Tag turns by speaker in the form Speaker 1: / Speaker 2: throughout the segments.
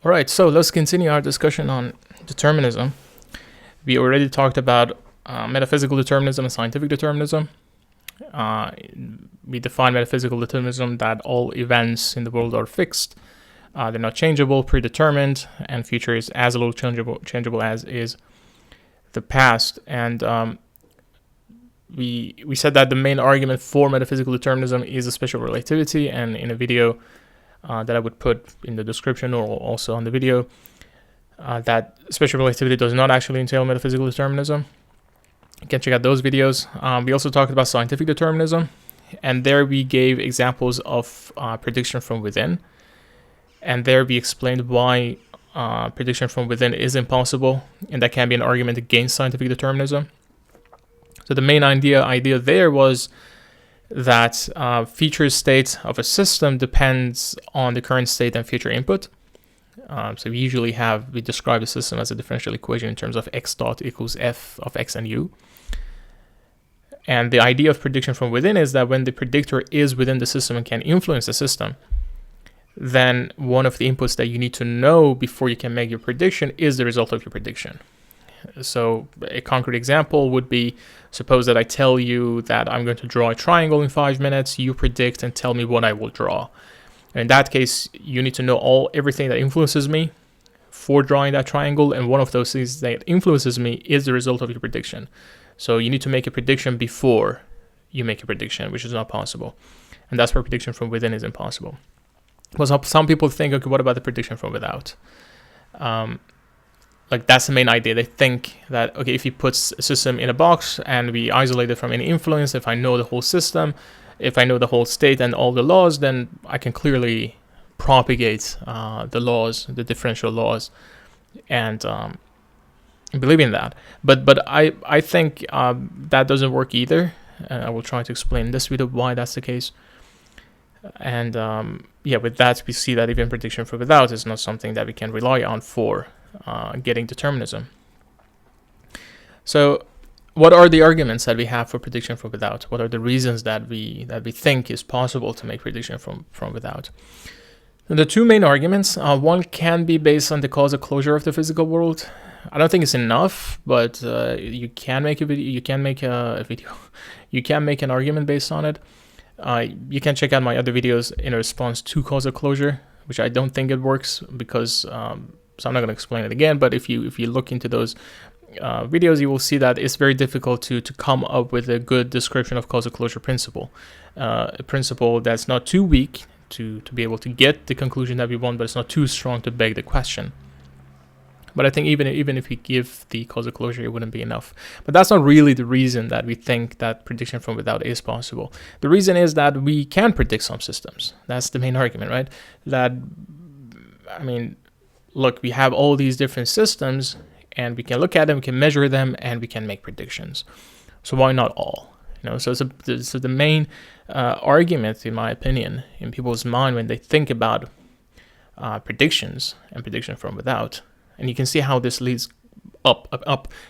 Speaker 1: All right, so let's continue our discussion on determinism. We already talked about metaphysical determinism and scientific determinism. We define metaphysical determinism that all events in the world are fixed. They're not changeable, predetermined, and future is as little changeable as is the past. And we said that the main argument for metaphysical determinism is a special relativity, and in a video that I would put in the description or also on the video, that special relativity does not actually entail metaphysical determinism. You can check out those videos. We also talked about scientific determinism, and there we gave examples of prediction from within, and there we explained why prediction from within is impossible, and that can be an argument against scientific determinism. So the main idea there was that future state of a system depends on the current state and future input. So we describe the system as a differential equation in terms of x dot equals f of x and u. And the idea of prediction from within is that when the predictor is within the system and can influence the system, then one of the inputs that you need to know before you can make your prediction is the result of your prediction. So a concrete example would be, suppose that I tell you that I'm going to draw a triangle in 5 minutes, you predict and tell me what I will draw. And in that case, you need to know everything that influences me for drawing that triangle, and one of those things that influences me is the result of your prediction. So you need to make a prediction before you make a prediction, which is not possible. And that's where prediction from within is impossible. Because some people think, okay, what about the prediction from without? Like that's the main idea. They think that, okay, if you put a system in a box and we isolate it from any influence, if I know the whole system, if I know the whole state and all the laws, then I can clearly propagate the laws, the differential laws, and believe in that. But I think that doesn't work either. I will try to explain in this video why that's the case. And with that, we see that even prediction from without is not something that we can rely on for getting determinism. So what are the arguments that we have for prediction from without? What are the reasons that we think is possible to make prediction from without? And the two main arguments, one can be based on the causal closure of the physical world. I don't think it's enough, but you can make a video. You can make an argument based on it. You can check out my other videos in response to causal closure, which I don't think it works because so I'm not going to explain it again, but if you look into those videos, you will see that it's very difficult to come up with a good description of causal closure principle. A principle that's not too weak to be able to get the conclusion that we want, but it's not too strong to beg the question. But I think even if we give the causal closure, it wouldn't be enough. But that's not really the reason that we think that prediction from without is possible. The reason is that we can predict some systems. That's the main argument, right? Look, we have all these different systems, and we can look at them, we can measure them, and we can make predictions. So why not all? So the main argument, in my opinion, in people's mind when they think about predictions and prediction from without, and you can see how this leads up,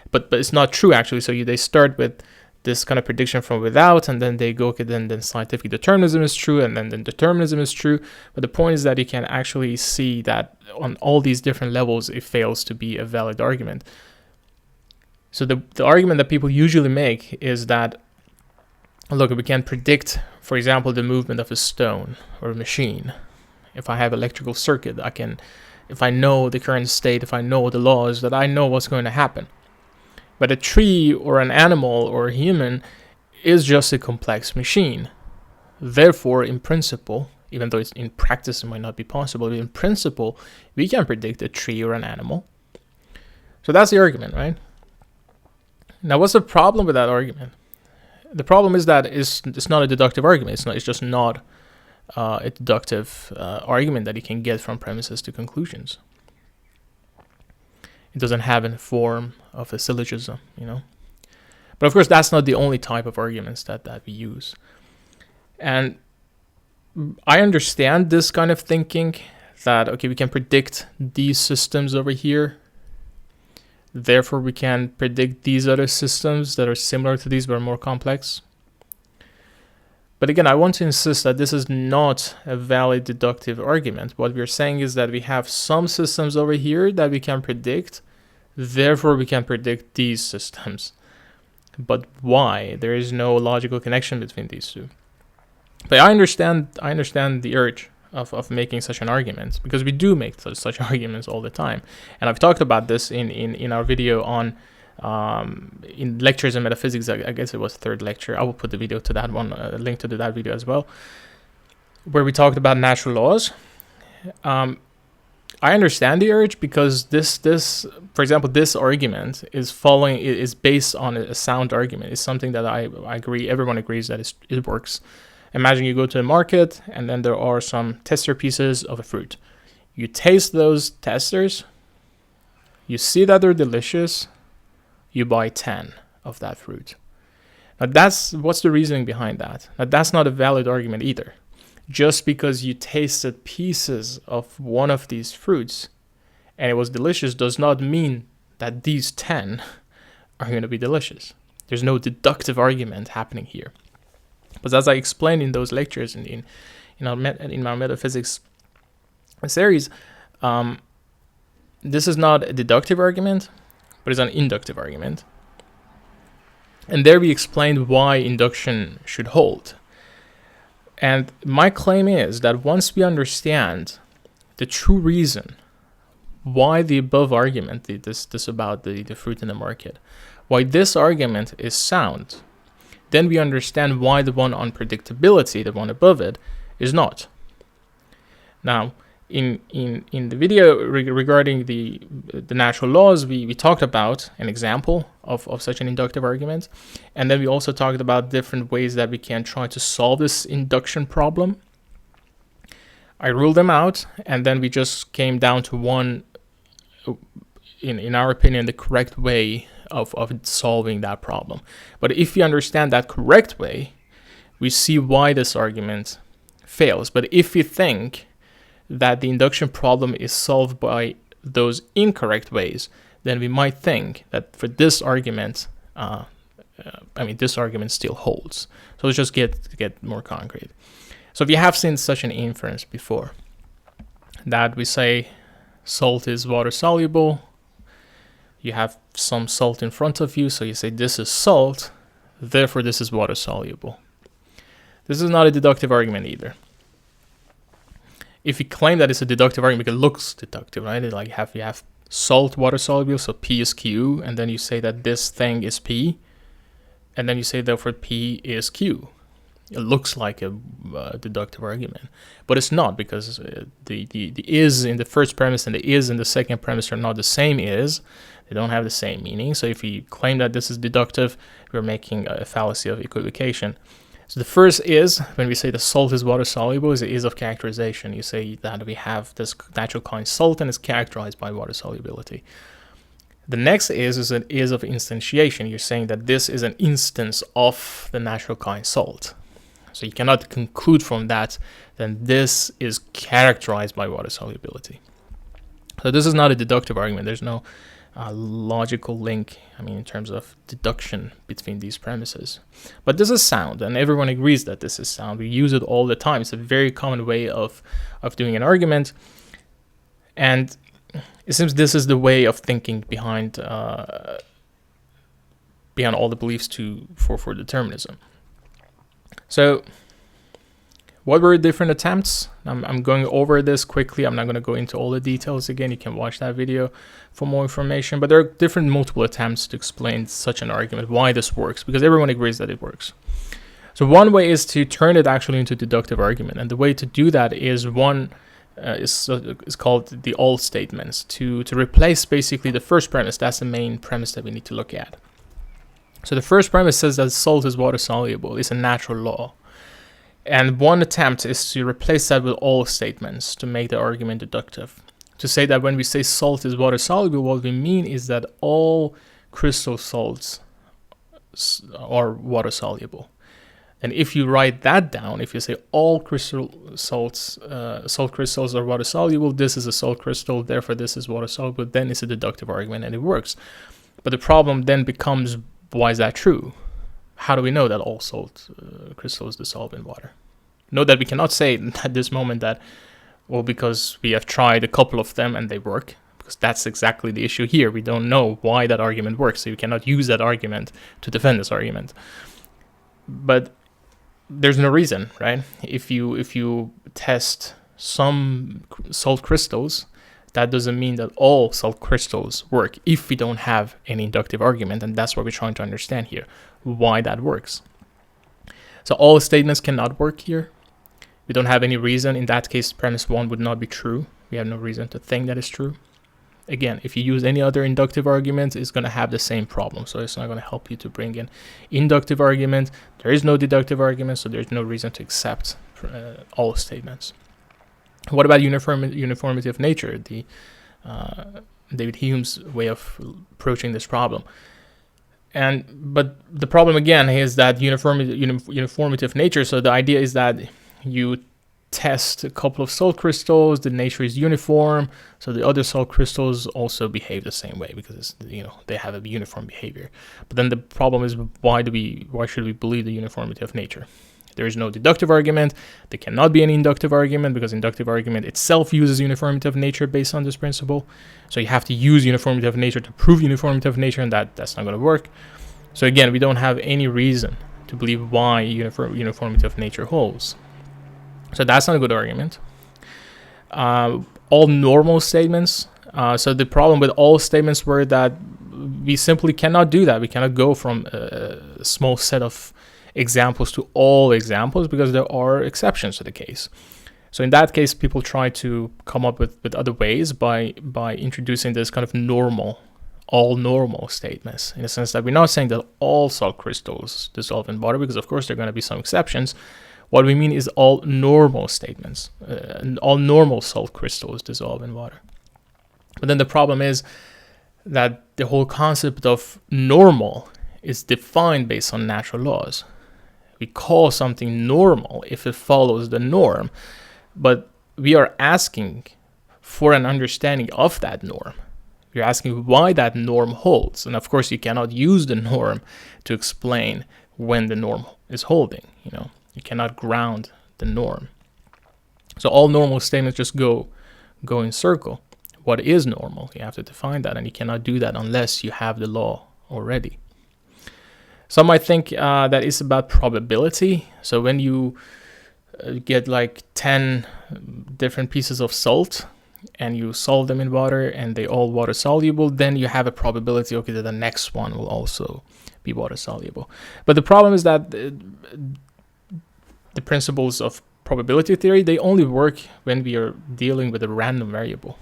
Speaker 1: but it's not true actually. So they start with this kind of prediction from without, and then they go, okay, then scientific determinism is true, and then determinism is true. But the point is that you can actually see that on all these different levels, it fails to be a valid argument. So the argument that people usually make is that, look, we can predict, for example, the movement of a stone or a machine. If I have electrical circuit, if I know the current state, if I know the laws, that I know what's going to happen. But a tree or an animal or a human is just a complex machine. Therefore, in principle, even though in practice it might not be possible, but in principle, we can predict a tree or an animal. So that's the argument, right? Now, what's the problem with that argument? The problem is that it's not a deductive argument. It's just not a deductive argument that you can get from premises to conclusions. It doesn't have a form of a syllogism, But of course, that's not the only type of arguments that we use. And I understand this kind of thinking that, okay, we can predict these systems over here. Therefore, we can predict these other systems that are similar to these but are more complex. But again, I want to insist that this is not a valid deductive argument. What we're saying is that we have some systems over here that we can predict, therefore we can predict these systems. But why? There is no logical connection between these two. But I understand the urge of making such an argument, because we do make such arguments all the time. And I've talked about this in our video on in lectures in metaphysics. I guess it was the third lecture. I will put the video to that one, a link to that video as well, where we talked about natural laws. I understand the urge, because this for example, this argument is based on a sound argument. It's something that I agree, everyone agrees that it works. Imagine you go to a market and then there are some tester pieces of a fruit. You taste those testers, you see that they're delicious, you buy 10 of that fruit. Now what's the reasoning behind that? Now that's not a valid argument either. Just because you tasted pieces of one of these fruits and it was delicious does not mean that these 10 are going to be delicious. There's no deductive argument happening here. But as I explained in those lectures in our metaphysics series, this is not a deductive argument, but it's an inductive argument. And there we explained why induction should hold. And my claim is that once we understand the true reason why the above argument, this about the fruit in the market, why this argument is sound, then we understand why the one on predictability, the one above it, is not. Now, in the video regarding the natural laws, we talked about an example of such an inductive argument, and then we also talked about different ways that we can try to solve this induction problem. I ruled them out, and then we just came down to one, in our opinion, the correct way of solving that problem. But if we understand that correct way, we see why this argument fails. But if we think that the induction problem is solved by those incorrect ways, then we might think that for this argument, this argument still holds. So let's just get more concrete. So if you have seen such an inference before, that we say salt is water soluble, you have some salt in front of you, so you say this is salt, therefore this is water soluble. This is not a deductive argument either. If you claim that it's a deductive argument, because it looks deductive, right? Like you have salt water soluble, so P is Q, and then you say that this thing is P, and then you say therefore P is Q. It looks like a deductive argument, but it's not, because the is in the first premise and the is in the second premise are not the same is. They don't have the same meaning. So if you claim that this is deductive, we're making a fallacy of equivocation. So the first is, when we say the salt is water soluble, is the is of characterization. You say that we have this natural kind salt and it's characterized by water solubility. The next is an is of instantiation. You're saying that this is an instance of the natural kind salt. So you cannot conclude from that then this is characterized by water solubility. So this is not a deductive argument. There's no logical link, in terms of deduction between these premises. But this is sound, and everyone agrees that this is sound. We use it all the time. It's a very common way of doing an argument. And it seems this is the way of thinking behind all the beliefs for determinism. So what were different attempts? I'm going over this quickly. I'm not going to go into all the details again. You can watch that video for more information. But there are different multiple attempts to explain such an argument, why this works, because everyone agrees that it works. So one way is to turn it actually into a deductive argument. And the way to do that is is called the all statements, to replace basically the first premise. That's the main premise that we need to look at. So the first premise says that salt is water soluble. It's a natural law. And one attempt is to replace that with all statements to make the argument deductive. To say that when we say salt is water soluble, what we mean is that all crystal salts are water soluble. And if you write that down, if you say all salt crystals are water soluble, this is a salt crystal, therefore this is water soluble, then it's a deductive argument and it works. But the problem then becomes, why is that true? how do we know that all salt crystals dissolve in water? Note that we cannot say at this moment that, well, because we have tried a couple of them and they work, because that's exactly the issue here. We don't know why that argument works, so you cannot use that argument to defend this argument. But there's no reason, right? If you test some salt crystals, that doesn't mean that all salt crystals work if we don't have any inductive argument, and that's what we're trying to understand here, why that works. So all statements cannot work here. We don't have any reason. In that case, premise 1 would not be true. We have no reason to think that is true. Again, if you use any other inductive argument, it's going to have the same problem. So it's not going to help you to bring in inductive argument. There is no deductive argument, so there's no reason to accept all statements. What about uniformity of nature? The David Hume's way of approaching this problem. But the problem again is that uniformity of nature. So the idea is that you test a couple of salt crystals, the nature is uniform, so the other salt crystals also behave the same way because they have a uniform behavior. But then the problem is, why should we believe the uniformity of nature? There is no deductive argument. There cannot be any inductive argument because inductive argument itself uses uniformity of nature based on this principle. So you have to use uniformity of nature to prove uniformity of nature, and that's not going to work. So again, we don't have any reason to believe why uniformity of nature holds. So that's not a good argument. All normal statements. So the problem with all statements were that we simply cannot do that. We cannot go from a small set of examples to all examples because there are exceptions to the case. So in that case, people try to come up with other ways by introducing this kind of all normal statements, in the sense that we're not saying that all salt crystals dissolve in water, because of course there are going to be some exceptions. What we mean is all normal statements, all normal salt crystals dissolve in water. But then the problem is that the whole concept of normal is defined based on natural laws. We call something normal if it follows the norm, but we are asking for an understanding of that norm. We're asking why that norm holds. And of course, you cannot use the norm to explain when the norm is holding. You cannot ground the norm. So all normal statements just go in circle. What is normal? You have to define that, and you cannot do that unless you have the law already. Some might think that it's about probability. So when you get like 10 different pieces of salt and you solve them in water and they all water soluble, then you have a probability, okay, that the next one will also be water soluble. But the problem is that the principles of probability theory, they only work when we are dealing with a random variable.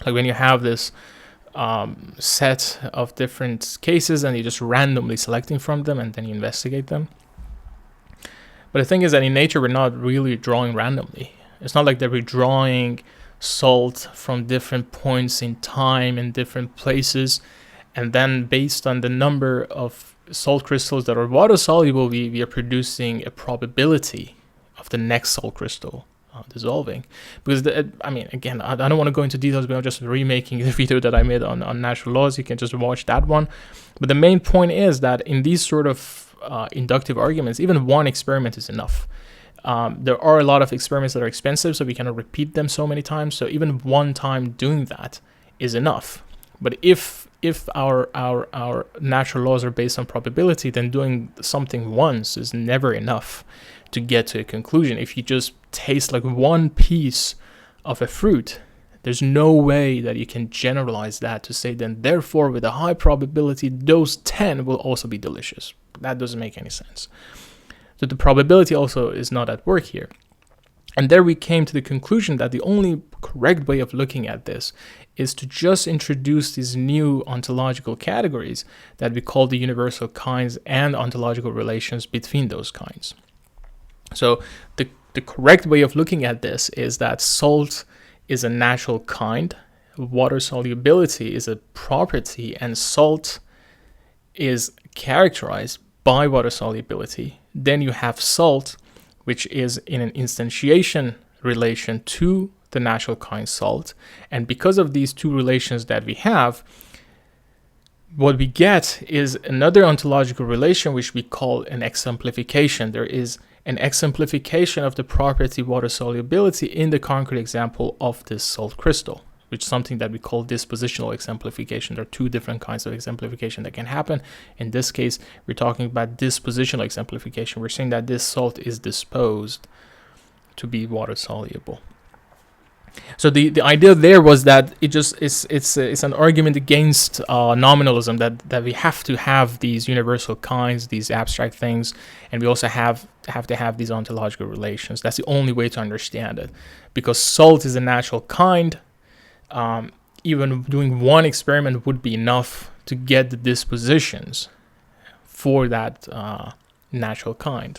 Speaker 1: Like when you have this set of different cases and you're just randomly selecting from them and then you investigate them. But the thing is that in nature, we're not really drawing randomly. It's not like that we're drawing salt from different points in time in different places, and then based on the number of salt crystals that are water soluble, we are producing a probability of the next salt crystal dissolving. Because again, I don't want to go into details, but I'm just remaking the video that I made on natural laws. You can just watch that one. But the main point is that in these sort of inductive arguments, even one experiment is enough. There are a lot of experiments that are expensive, so we cannot repeat them so many times. So even one time doing that is enough. But if our natural laws are based on probability, then doing something once is never enough to get to a conclusion. If you just taste like one piece of a fruit, there's no way that you can generalize that to say then therefore with a high probability those 10 will also be delicious. That doesn't make any sense. So the probability also is not at work here. And there we came to the conclusion that the only correct way of looking at this is to just introduce these new ontological categories that we call the universal kinds and ontological relations between those kinds. So the correct way of looking at this is that salt is a natural kind, water solubility is a property, and salt is characterized by water solubility. Then you have salt, which is in an instantiation relation to the natural kind salt. And because of these two relations that we have, what we get is another ontological relation, which we call an exemplification. There is an exemplification of the property water solubility in the concrete example of this salt crystal, which is something that we call dispositional exemplification. There are two different kinds of exemplification that can happen. In this case, we're talking about dispositional exemplification. We're saying that this salt is disposed to be water soluble. So the idea there was that it's an argument against nominalism, that we have to have these universal kinds, these abstract things, and we also have to have these ontological relations. That's the only way to understand it, because salt is a natural kind. Even doing one experiment would be enough to get the dispositions for that natural kind.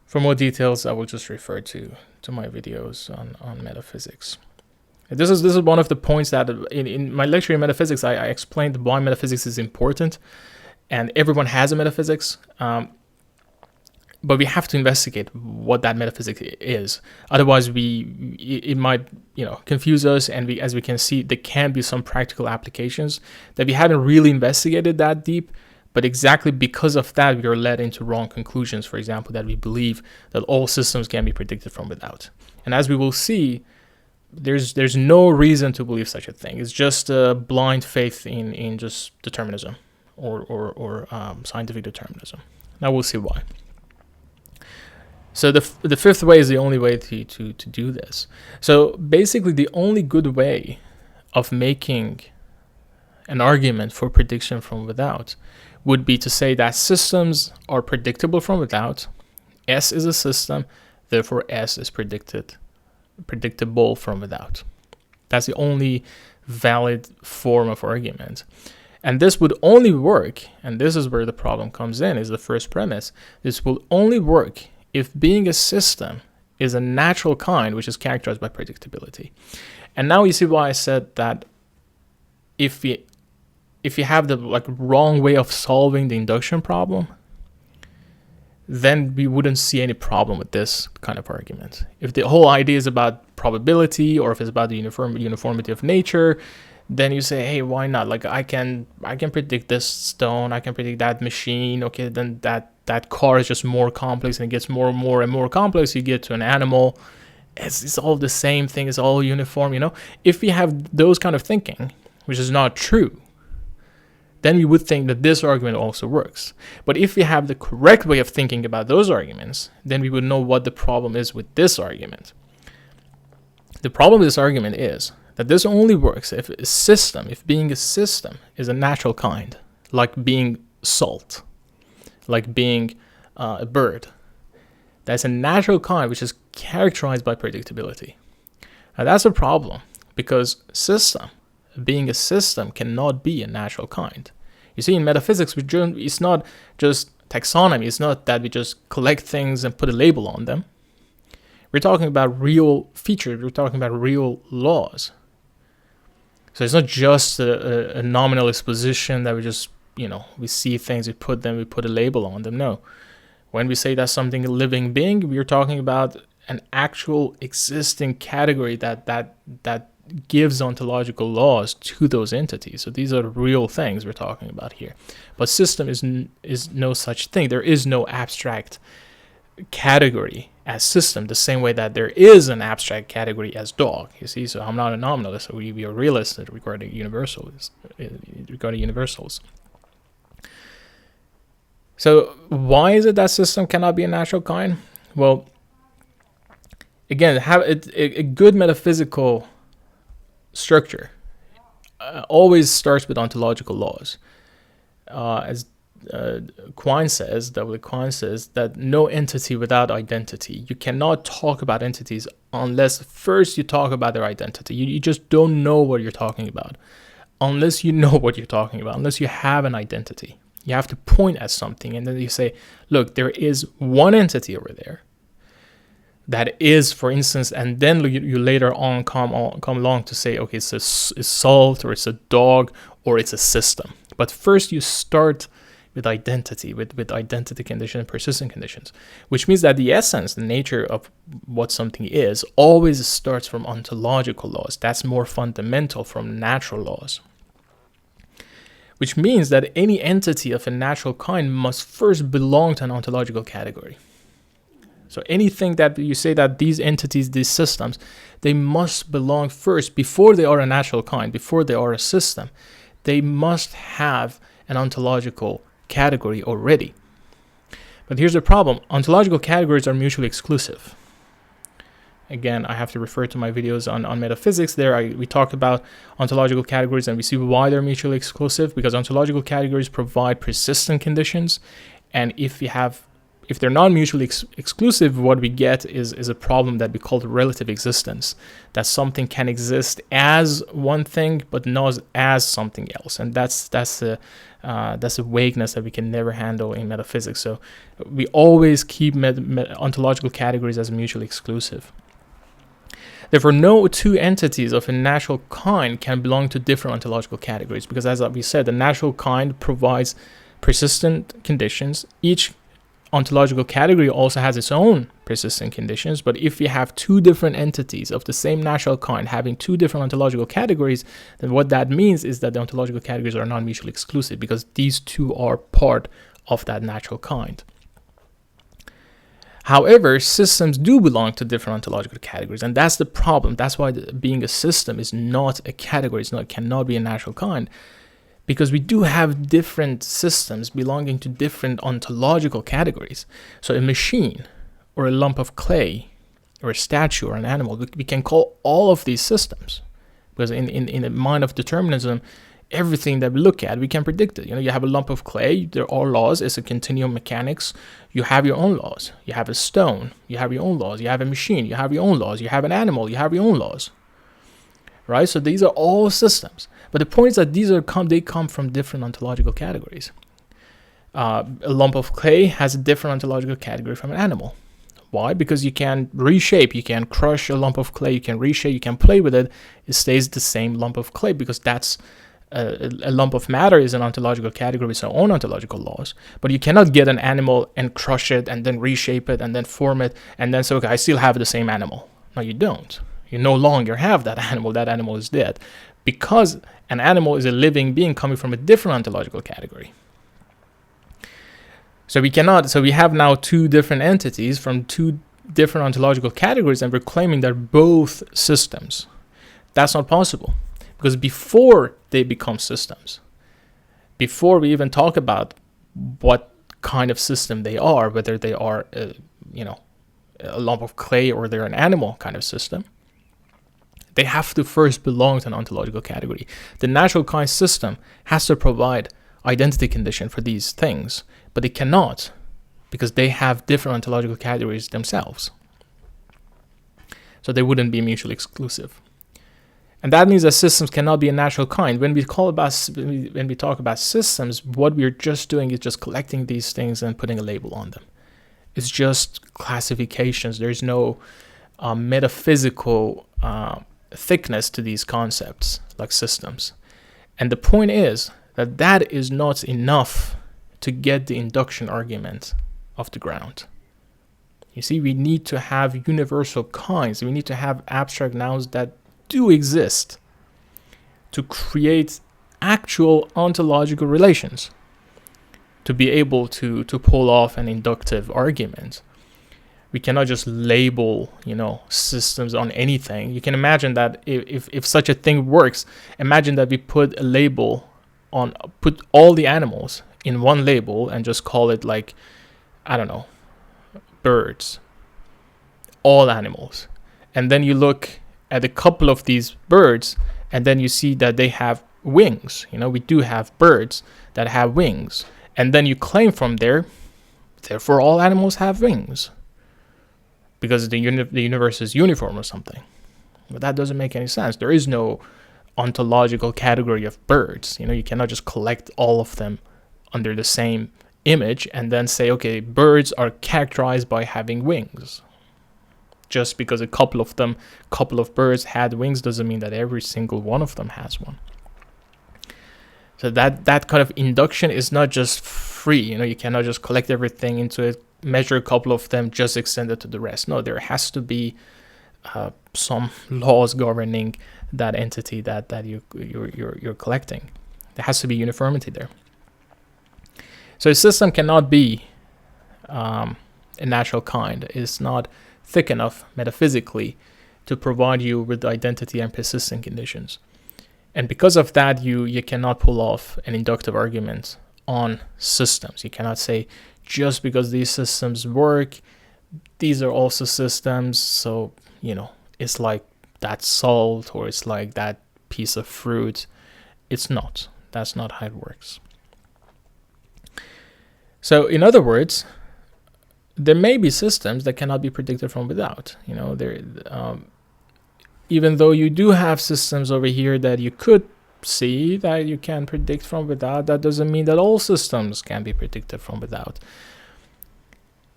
Speaker 1: For more details, I will just refer to my videos on metaphysics. This is one of the points that in my lecture in metaphysics, I explained why metaphysics is important, and everyone has a metaphysics, but we have to investigate what that metaphysics is. Otherwise, it might confuse us, and as we can see, there can be some practical applications that we haven't really investigated that deep. But exactly because of that, we are led into wrong conclusions. For example, that we believe that all systems can be predicted from without. And as we will see, there's no reason to believe such a thing. It's just a blind faith in just determinism or scientific determinism. Now we'll see why. So the fifth way is the only way to do this. So basically, the only good way of making an argument for prediction from without would be to say that systems are predictable from without. S is a system, therefore S is predictable from without. That's the only valid form of argument. And this would only work, and this is where the problem comes in, is the first premise. This will only work if being a system is a natural kind, which is characterized by predictability. And now you see why I said that if you have the wrong way of solving the induction problem, then we wouldn't see any problem with this kind of argument. If the whole idea is about probability, or if it's about the uniformity of nature, then you say, hey, why not? I can predict this stone, I can predict that machine. Okay, then that car is just more complex, and it gets more and more and more complex. You get to an animal, it's all the same thing, it's all uniform. If we have those kind of thinking, which is not true, then we would think that this argument also works. But if we have the correct way of thinking about those arguments, then we would know what the problem is with this argument. The problem with this argument is that this only works if being a system is a natural kind, like being salt, like being a bird. That's a natural kind which is characterized by predictability. Now that's a problem, because being a system cannot be a natural kind. You see, in metaphysics, it's not just taxonomy. It's not that we just collect things and put a label on them. We're talking about real features. We're talking about real laws. So it's not just a nominal exposition that we just, we see things, we put a label on them. No. When we say that something a living being, we're talking about an actual existing category that gives ontological laws to those entities. So these are real things we're talking about here. But system is no such thing. There is no abstract category as system, the same way that there is an abstract category as dog. You see, so I'm not a nominalist. So we are realists regarding universals. So why is it that system cannot be a natural kind? Well, again, have a good metaphysical structure always starts with ontological laws. As Quine says, that no entity without identity. You cannot talk about entities unless first you talk about their identity. You just don't know what you're talking about unless you know what you're talking about, unless you have an identity. You have to point at something, and then you say, look, there is one entity over there that is, for instance, and then you later on come along to say, okay, it's salt, or it's a dog, or it's a system. But first you start with identity, with identity condition and persistent conditions, which means that the essence, the nature of what something is, always starts from ontological laws. That's more fundamental from natural laws. which means that any entity of a natural kind must first belong to an ontological category. So anything that you say that these entities, these systems, they must belong first before they are a natural kind, before they are a system. They must have an ontological category already. But here's the problem. Ontological categories are mutually exclusive. Again, I have to refer to my videos on metaphysics. There, we talked about ontological categories, and we see why they're mutually exclusive, because ontological categories provide persistent conditions. And if they're not mutually exclusive, what we get is a problem that we call relative existence, that something can exist as one thing but not as something else, and that's a vagueness that we can never handle in metaphysics. So we always keep ontological categories as mutually exclusive. Therefore, no two entities of a natural kind can belong to different ontological categories, because as we said, the natural kind provides persistent conditions. Each ontological category also has its own persistent conditions, but if you have two different entities of the same natural kind having two different ontological categories, then what that means is that the ontological categories are not mutually exclusive, because these two are part of that natural kind. However, systems do belong to different ontological categories, and that's the problem. That's why being a system is not a category, it cannot be a natural kind, because we do have different systems belonging to different ontological categories. So a machine, or a lump of clay, or a statue, or an animal, we can call all of these systems, because in the mind of determinism, everything that we look at, we can predict it. You have a lump of clay, there are laws, it's a continuum mechanics. You have your own laws. You have a stone, you have your own laws. You have a machine, you have your own laws. You have an animal, you have your own laws. Right? So these are all systems. But the point is that they come from different ontological categories. A lump of clay has a different ontological category from an animal. Why? Because you can reshape, you can crush a lump of clay, you can reshape, you can play with it. It stays the same lump of clay, because that's a lump of matter is an ontological category with its own ontological laws. But you cannot get an animal and crush it and then reshape it and then form it and then say, okay, I still have the same animal. No, you don't. You no longer have that animal. That animal is dead, because an animal is a living being coming from a different ontological category. So we have now two different entities from two different ontological categories, and we're claiming they're both systems. That's not possible, because before they become systems, before we even talk about what kind of system they are, whether they are a lump of clay or they're an animal kind of system, they have to first belong to an ontological category. The natural kind system has to provide identity condition for these things, but it cannot, because they have different ontological categories themselves. So they wouldn't be mutually exclusive. And that means that systems cannot be a natural kind. When we talk about systems, what we're just doing is just collecting these things and putting a label on them. It's just classifications. There's no metaphysical thickness to these concepts like systems. And the point is that is not enough to get the induction argument off the ground. You see, we need to have universal kinds. We need to have abstract nouns that do exist to create actual ontological relations, to be able to pull off an inductive argument. We cannot just label, systems on anything. You can imagine that if such a thing works, imagine that we put a label put all the animals in one label and just call it birds, all animals. And then you look at a couple of these birds, and then you see that they have wings. We do have birds that have wings. And then you claim from there, therefore all animals have wings, because the universe is uniform or something. But that doesn't make any sense. There is no ontological category of birds. You cannot just collect all of them under the same image and then say, okay, birds are characterized by having wings. Just because a couple of birds had wings doesn't mean that every single one of them has one. So that kind of induction is not just free. You cannot just collect everything into it, measure a couple of them, just extend it to the rest. No, there has to be some laws governing that entity that you're collecting. There has to be uniformity there. So a system cannot be a natural kind. It's not thick enough metaphysically to provide you with identity and persistent conditions. And because of that, you cannot pull off an inductive argument on systems. You cannot say, just because these systems work, these are also systems, so, it's like that salt or it's like that piece of fruit. It's not. That's not how it works. So, in other words, there may be systems that cannot be predicted from without. Even though you do have systems over here that you could see that you can predict from without, that doesn't mean that all systems can be predicted from without.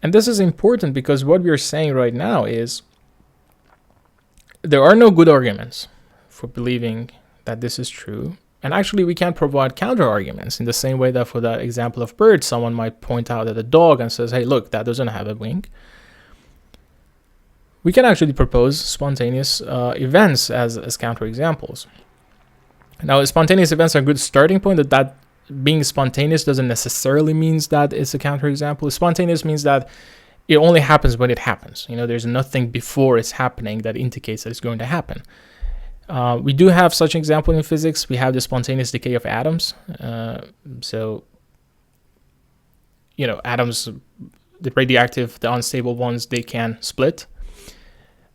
Speaker 1: And this is important because what we're saying right now is there are no good arguments for believing that this is true. And actually, we can provide counter arguments in the same way that for that example of birds, someone might point out at a dog and says, hey, look, that doesn't have a wing. We can actually propose spontaneous events as counter examples. Now, spontaneous events are a good starting point. That being spontaneous doesn't necessarily means that it's a counter example. Spontaneous means that it only happens when it happens. There's nothing before it's happening that indicates that it's going to happen. We do have such an example in physics. We have the spontaneous decay of atoms. Atoms, the radioactive, the unstable ones, they can split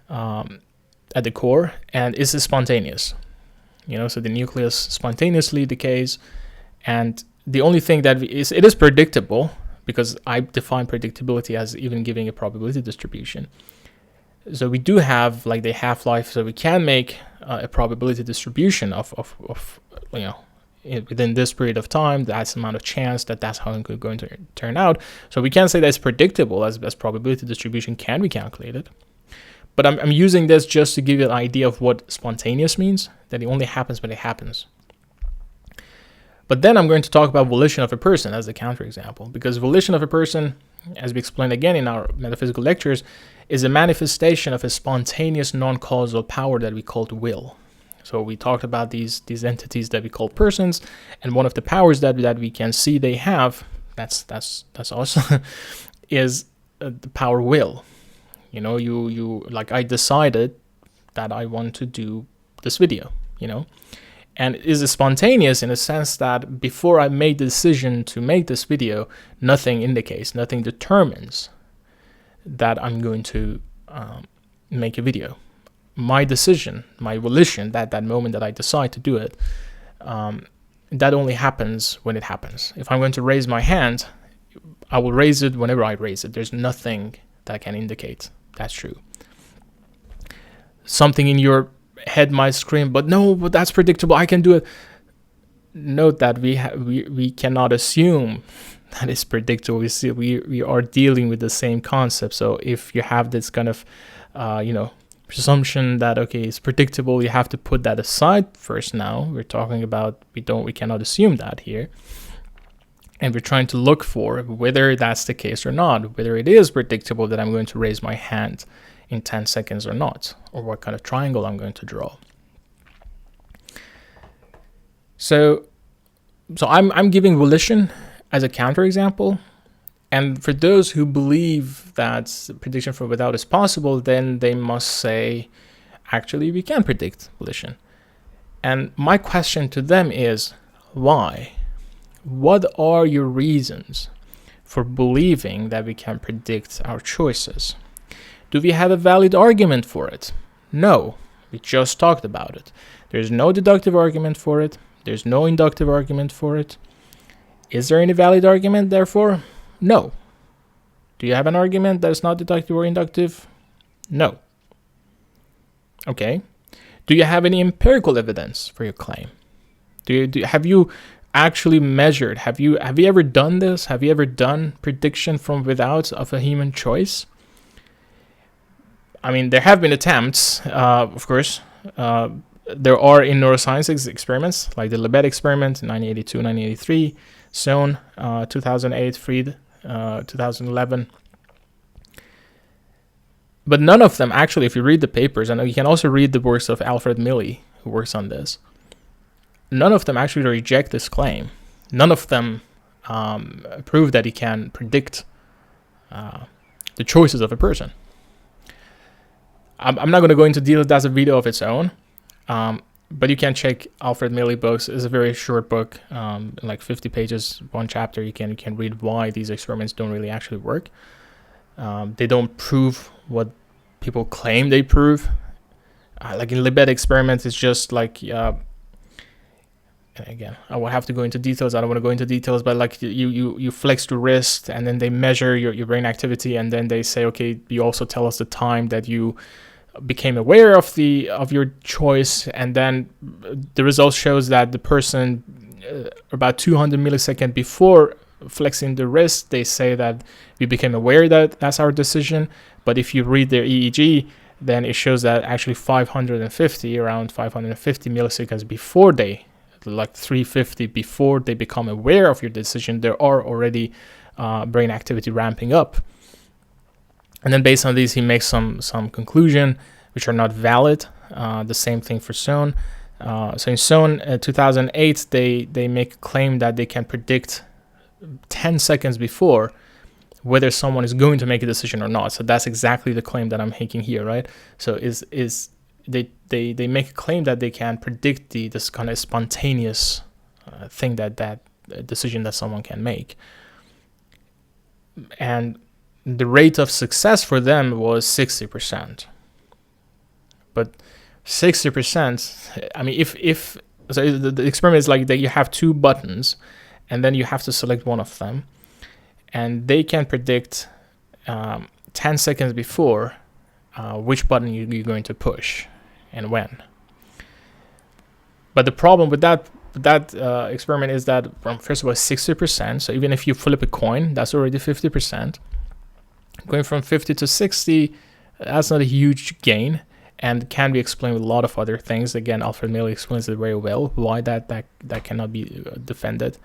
Speaker 1: at the core, and this is spontaneous. So the nucleus spontaneously decays, and the only thing that it is predictable, because I define predictability as even giving a probability distribution. So we do have like the half-life, so we can make a probability distribution of within this period of time, that's the amount of chance that's how it's going to turn out. So we can say that it's predictable as probability distribution can be calculated. But I'm using this just to give you an idea of what spontaneous means, that it only happens when it happens. But then I'm going to talk about volition of a person as a counterexample, because volition of a person, as we explained again in our metaphysical lectures, is a manifestation of a spontaneous non-causal power that we called will. So we talked about these entities that we call persons, and one of the powers that we can see they have, that's also is the power will. You like, I decided that I want to do this video, and it is spontaneous in a sense that before I made the decision to make this video, nothing determines that I'm going to make a video. My decision, my volition, that moment that I decide to do it, that only happens when it happens. If I'm going to raise my hand, I will raise it whenever I raise it. There's nothing that can indicate that's true. Something in your head might scream, but that's predictable, I can do it. Note that we cannot assume that it's predictable. We are dealing with the same concept. So if you have this kind of presumption that it's predictable, you have to put that aside first. Now we're talking about we cannot assume that here. And we're trying to look for whether that's the case or not, whether it is predictable that I'm going to raise my hand in 10 seconds or not, or what kind of triangle I'm going to draw. So I'm giving volition as a counterexample. And for those who believe that prediction from without is possible, then they must say, actually, we can predict volition. And my question to them is, why? What are your reasons for believing that we can predict our choices? Do we have a valid argument for it? No, we just talked about it. There's no deductive argument for it. There's no inductive argument for it. Is there any valid argument, therefore? No. Do you have an argument that is not deductive or inductive? No. Okay. Do you have any empirical evidence for your claim? Have you actually measured? Have you ever done this? Have you ever done prediction from without of a human choice? I mean, there have been attempts, of course. There are in neuroscience experiments, like the Lebed experiment in 1982, 1983, Sohn, 2008, Fried, 2011. But none of them, actually, if you read the papers, and you can also read the works of Alfred Milley, who works on this, none of them actually reject this claim. None of them prove that he can predict the choices of a person. I'm not going to go into details. That's a video of its own. But you can check Alfred Milley books. It's a very short book, like 50 pages, one chapter. You can read why these experiments don't really actually work. They don't prove what people claim they prove. Like in Libet experiments, it's just like, again, I will have to go into details. I don't want to go into details, but like you flex the wrist, and then they measure your brain activity, and then they say, okay, you also tell us the time that you became aware of your choice, and then the result shows that the person about 200 milliseconds before flexing the wrist, they say that we became aware that that's our decision. But if you read their EEG, then it shows that actually around 550 milliseconds before they, like 350 before they become aware of your decision, there are already brain activity ramping up. And then based on these, he makes some conclusion which are not valid. The same thing for Sohn. So in Sohn, 2008, they make a claim that they can predict 10 seconds before whether someone is going to make a decision or not. So that's exactly the claim that I'm making here, right? So they make a claim that they can predict this kind of spontaneous thing that decision that someone can make. And the rate of success for them was 60%. But 60%, I mean, if so the experiment is like that you have two buttons, and then you have to select one of them, and they can predict 10 seconds before which button you're going to push and when. But the problem with that experiment is that, first of all, 60%. So even if you flip a coin, that's already 50%. Going from 50 to 60, that's not a huge gain, and can be explained with a lot of other things. Again, Alfred Milley explains it very well, why that cannot be defended.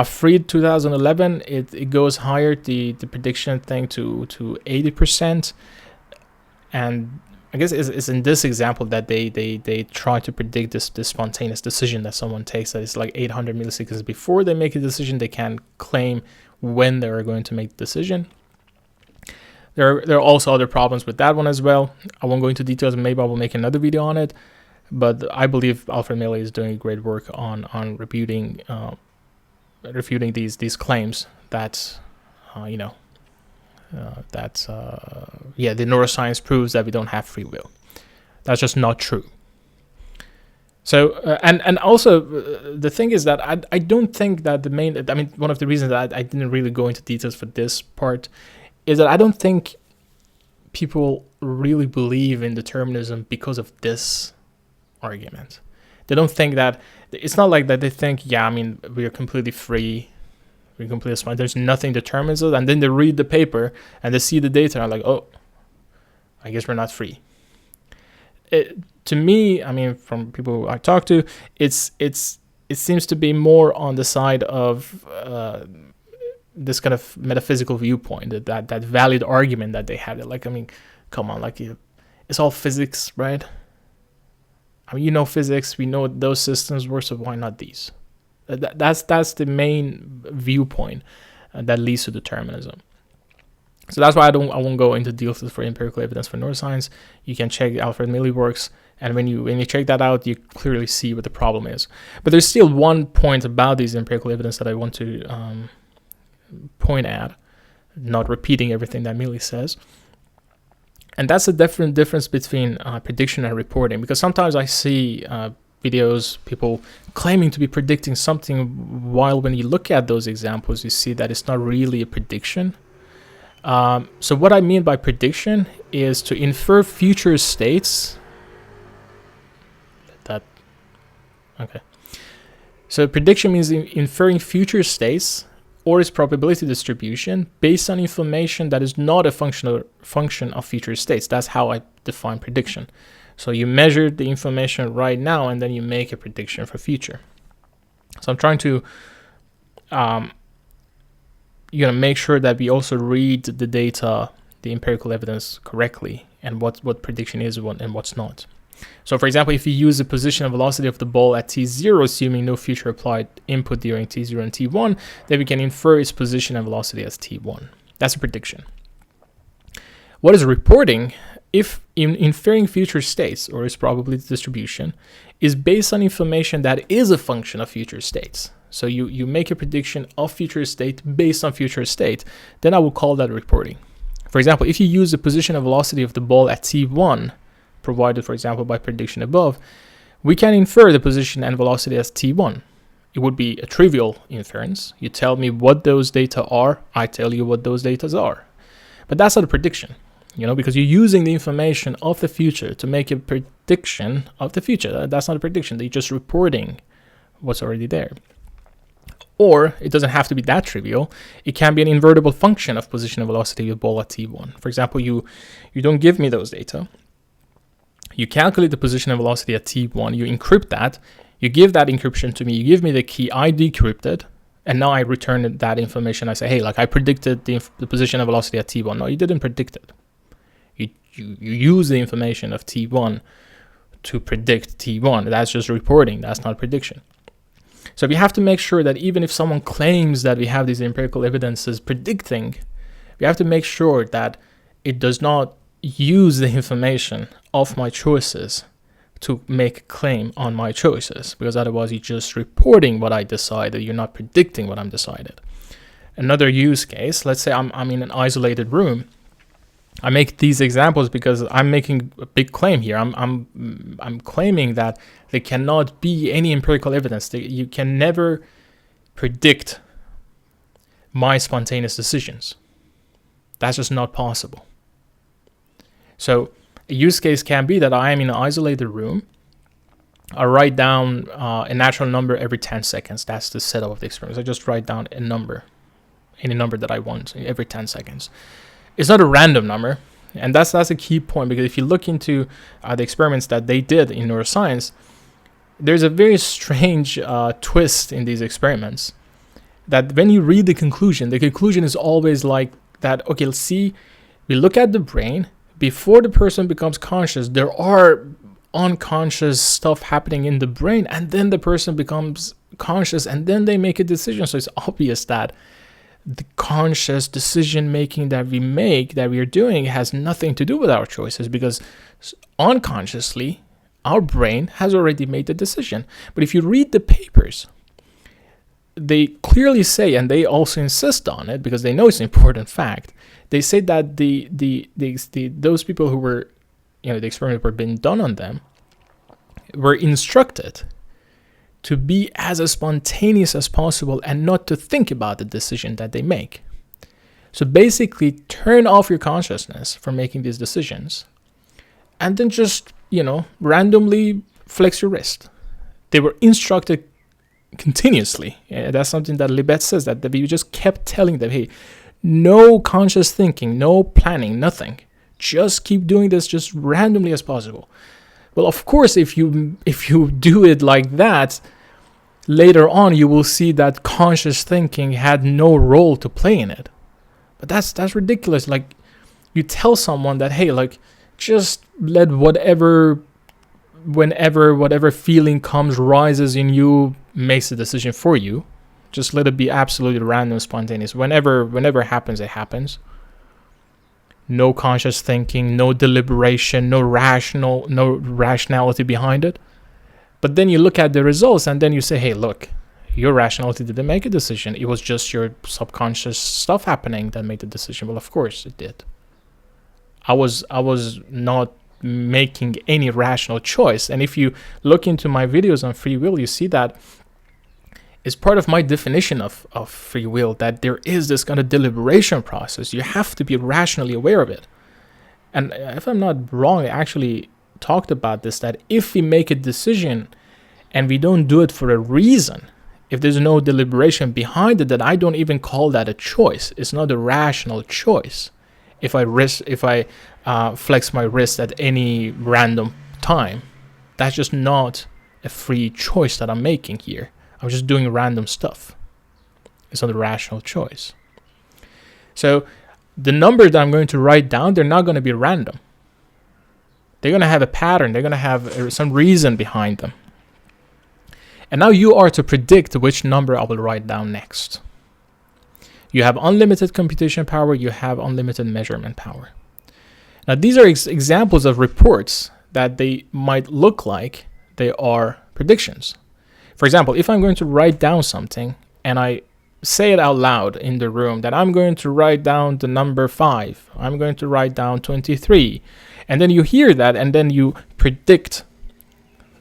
Speaker 1: Fried 2011, it goes higher, the prediction thing to 80%. And I guess it's in this example that they try to predict this spontaneous decision that someone takes, that is like 800 milliseconds before they make a decision. They can claim when they are going to make the decision. There are also other problems with that one as well. I won't go into details. Maybe I will make another video on it. But I believe Alfred Milley is doing great work on refuting these claims that the neuroscience proves that we don't have free will. That's just not true. So and also the thing is that I don't think that one of the reasons that I didn't really go into details for this part is that I don't think people really believe in determinism because of this argument. They don't think that, it's not like that they think, we are completely free, we're completely smart, there's nothing determines us, and then they read the paper and they see the data and are like, oh, I guess we're not free. To me, from people I talk to, it seems to be more on the side of this kind of metaphysical viewpoint, that valid argument that they have. Like, come on, like, it's all physics, right? Physics, we know those systems work, so why not these? That's the main viewpoint that leads to determinism. So that's why I won't go into details for empirical evidence for neuroscience. You can check Alfred Milley works, and when you check that out, you clearly see what the problem is. But there's still one point about these empirical evidence that I want to point at, not repeating everything that Milley says. And that's a difference between prediction and reporting, because sometimes I see videos, people claiming to be predicting something, while when you look at those examples, you see that it's not really a prediction. So what I mean by prediction is to infer future states. So prediction means inferring future states or its probability distribution based on information that is not a function of future states. That's how I define prediction. So you measure the information right now, and then you make a prediction for future. So I'm trying to make sure that we also read the data, the empirical evidence correctly, and what prediction is and what's not. So for example, if you use the position and velocity of the ball at t0, assuming no future applied input during t0 and t1, then we can infer its position and velocity as t1. That's a prediction. What is reporting? If inferring future states, or its probability distribution, is based on information that is a function of future states. So you make a prediction of future state based on future state, then I would call that reporting. For example, if you use the position and velocity of the ball at t1, provided, for example, by prediction above, we can infer the position and velocity as t1. It would be a trivial inference. You tell me what those data are, I tell you what those data are. But that's not a prediction, because you're using the information of the future to make a prediction of the future. That's not a prediction. They're just reporting what's already there. Or it doesn't have to be that trivial. It can be an invertible function of position and velocity of the ball at t1. For example, you don't give me those data. You calculate the position and velocity at t1, you encrypt that, you give that encryption to me, you give me the key, I decrypt it, and now I return that information. I say, hey, I predicted the position and velocity at t1. No, you didn't predict it. You use the information of t1 to predict t1. That's just reporting. That's not prediction. So we have to make sure that even if someone claims that we have these empirical evidences predicting, we have to make sure that it does not use the information of my choices to make a claim on my choices, because otherwise you're just reporting what I decided. You're not predicting what I'm decided. Another use case, let's say I'm in an isolated room. I make these examples because I'm making a big claim here. I'm claiming that there cannot be any empirical evidence. You can never predict my spontaneous decisions. That's just not possible. So a use case can be that I am in an isolated room. I write down a natural number every 10 seconds. That's the setup of the experiment. I just write down a number, any number that I want every 10 seconds. It's not a random number, and that's a key point, because if you look into the experiments that they did in neuroscience, there's a very strange twist in these experiments, that when you read the conclusion is always like that, okay, let's see, we look at the brain, before the person becomes conscious, there are unconscious stuff happening in the brain, and then the person becomes conscious, and then they make a decision. So it's obvious that the conscious decision making that we are doing has nothing to do with our choices, because unconsciously our brain has already made the decision. But if you read the papers, they clearly say, and they also insist on it because they know it's an important fact, they say that those people who were, the experiment were being done on them, were instructed to be as spontaneous as possible and not to think about the decision that they make. So basically, turn off your consciousness from making these decisions, and then just, randomly flex your wrist. They were instructed continuously. That's something that Libet says, that we just kept telling them, hey, no conscious thinking, no planning, nothing. Just keep doing this just randomly as possible. Well, of course, if you do it like that, later on you will see that conscious thinking had no role to play in it. But that's ridiculous. Like, you tell someone that, hey, just let whatever feeling comes, rises in you, makes the decision for you. Just let it be absolutely random, spontaneous. Whenever it happens, it happens. No conscious thinking, no deliberation, no rationality behind it. But then you look at the results and then you say, hey, look, your rationality didn't make a decision. It was just your subconscious stuff happening that made the decision. Well, of course it did. I was not making any rational choice. And if you look into my videos on free will, you see that it's part of my definition of free will, that there is this kind of deliberation process. You have to be rationally aware of it. And if I'm not wrong, I actually talked about this, that if we make a decision and we don't do it for a reason, if there's no deliberation behind it, then I don't even call that a choice. It's not a rational choice. If I flex my wrist at any random time, that's just not a free choice that I'm making here. I'm just doing random stuff. It's not a rational choice. So the numbers that I'm going to write down, they're not going to be random. They're going to have a pattern. They're going to have some reason behind them. And now you are to predict which number I will write down next. You have unlimited computation power. You have unlimited measurement power. Now, these are examples of reports that they might look like they are predictions. For example, if I'm going to write down something and I say it out loud in the room that I'm going to write down the number 5, I'm going to write down 23, and then you hear that and then you predict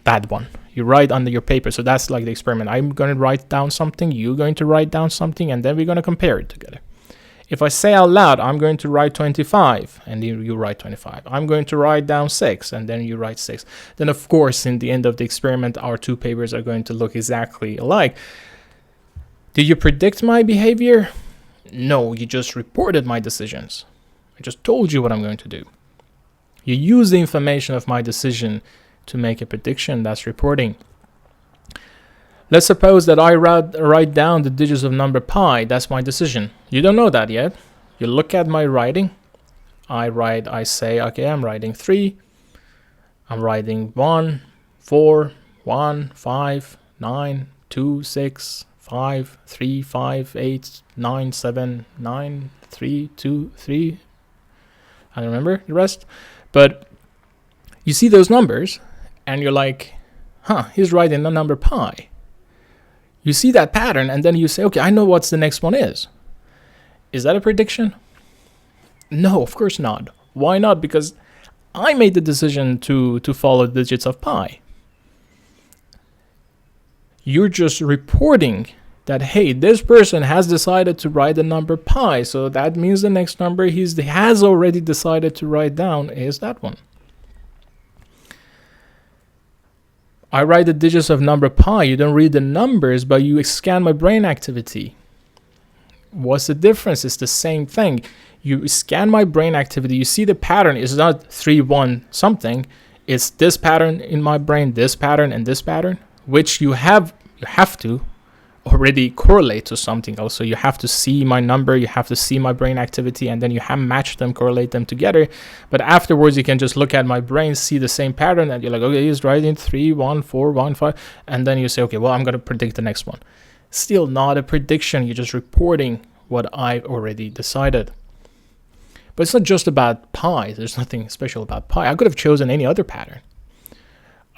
Speaker 1: that one. You write under your paper. So that's like the experiment. I'm going to write down something, you're going to write down something, and then we're going to compare it together. If I say out loud, I'm going to write 25, and you write 25. I'm going to write down 6, and then you write 6. Then, of course, in the end of the experiment, our two papers are going to look exactly alike. Did you predict my behavior? No, you just reported my decisions. I just told you what I'm going to do. You use the information of my decision to make a prediction. That's reporting. Let's suppose that I write down the digits of number pi. That's my decision. You don't know that yet. You look at my writing. I say, okay, I'm writing 3. I'm writing 1, 4, 1, 5, 9, 2, 6, 5, 3, 5, 8, 9, 7, 9, 3, 2, 3. I don't remember the rest. But you see those numbers and you're like, he's writing the number pi. You see that pattern and then you say, okay, I know what the next one is. Is that a prediction? No, of course not. Why not? Because I made the decision to follow the digits of pi. You're just reporting that, hey, this person has decided to write the number pi, so that means the next number he has already decided to write down is that one. I write the digits of number pi. You don't read the numbers, but you scan my brain activity. What's the difference? It's the same thing. You scan my brain activity. You see the pattern. It's not 3, 1 something. It's this pattern in my brain, this pattern, and this pattern, which you have to already correlate to something else. So you have to see my number, you have to see my brain activity, and then you have match them, correlate them together. But afterwards, you can just look at my brain, see the same pattern, and you're like, okay, he's writing 3, 1, 4, 1, 5, and then you say, okay, well, I'm going to predict the next one. Still not a prediction. You're just reporting what I've already decided. But it's not just about pi. There's nothing special about pi. I could have chosen any other pattern.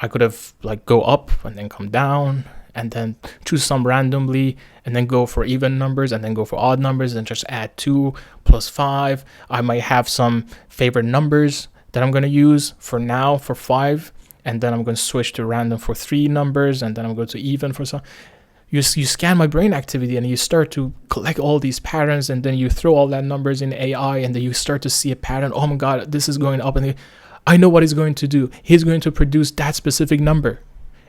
Speaker 1: I could have go up and then come down, and then choose some randomly, and then go for even numbers, and then go for odd numbers, and just add 2 plus 5. I might have some favorite numbers that I'm going to use for now for 5, and then I'm going to switch to random for 3 numbers, and then I'm going to even for some. You scan my brain activity, and you start to collect all these patterns, and then you throw all that numbers in AI, and then you start to see a pattern. Oh my God, this is going up, and I know what he's going to do. He's going to produce that specific number,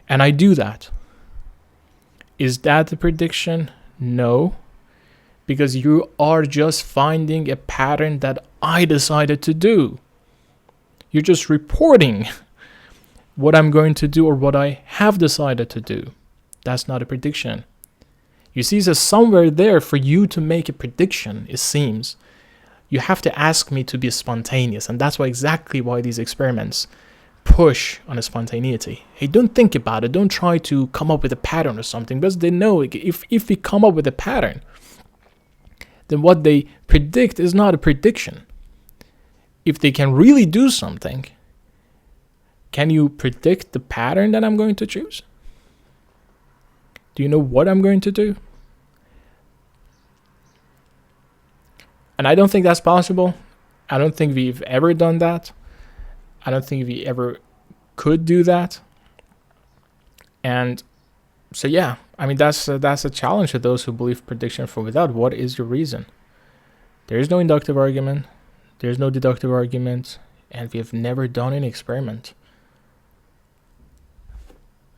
Speaker 1: and I do that. Is that the prediction? No, because you are just finding a pattern that I decided to do. You're just reporting what I'm going to do or what I have decided to do. That's not a prediction. You see, there's somewhere there for you to make a prediction, it seems. You have to ask me to be spontaneous, and that's exactly why these experiments push on a spontaneity. Hey, don't think about it. Don't try to come up with a pattern or something, because they know if we come up with a pattern, then what they predict is not a prediction. If they can really do something, can you predict the pattern that I'm going to choose? Do you know what I'm going to do? And I don't think that's possible. I don't think we've ever done that. I don't think we ever could do that. And so, yeah, I mean, that's a challenge to those who believe prediction for without. What is your reason? There is no inductive argument. There's no deductive argument. And we have never done an experiment.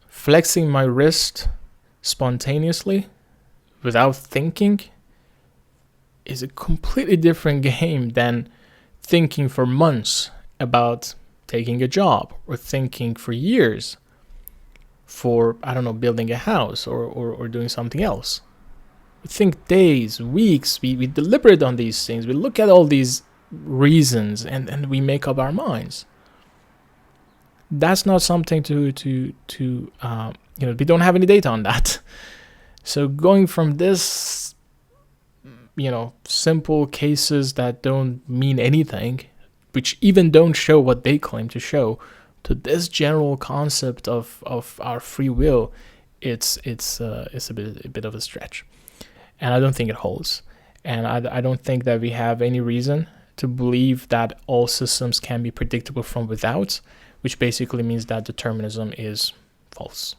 Speaker 1: Flexing my wrist spontaneously without thinking is a completely different game than thinking for months about taking a job, or thinking for years for, I don't know, building a house or doing something else. We think days, weeks, we deliberate on these things. We look at all these reasons and we make up our minds. that's not something to we don't have any data on that. So going from this, simple cases that don't mean anything, which even don't show what they claim to show, to this general concept of our free will, it's a bit of a stretch, and I don't think it holds. And I don't think that we have any reason to believe that all systems can be predictable from without, which basically means that determinism is false.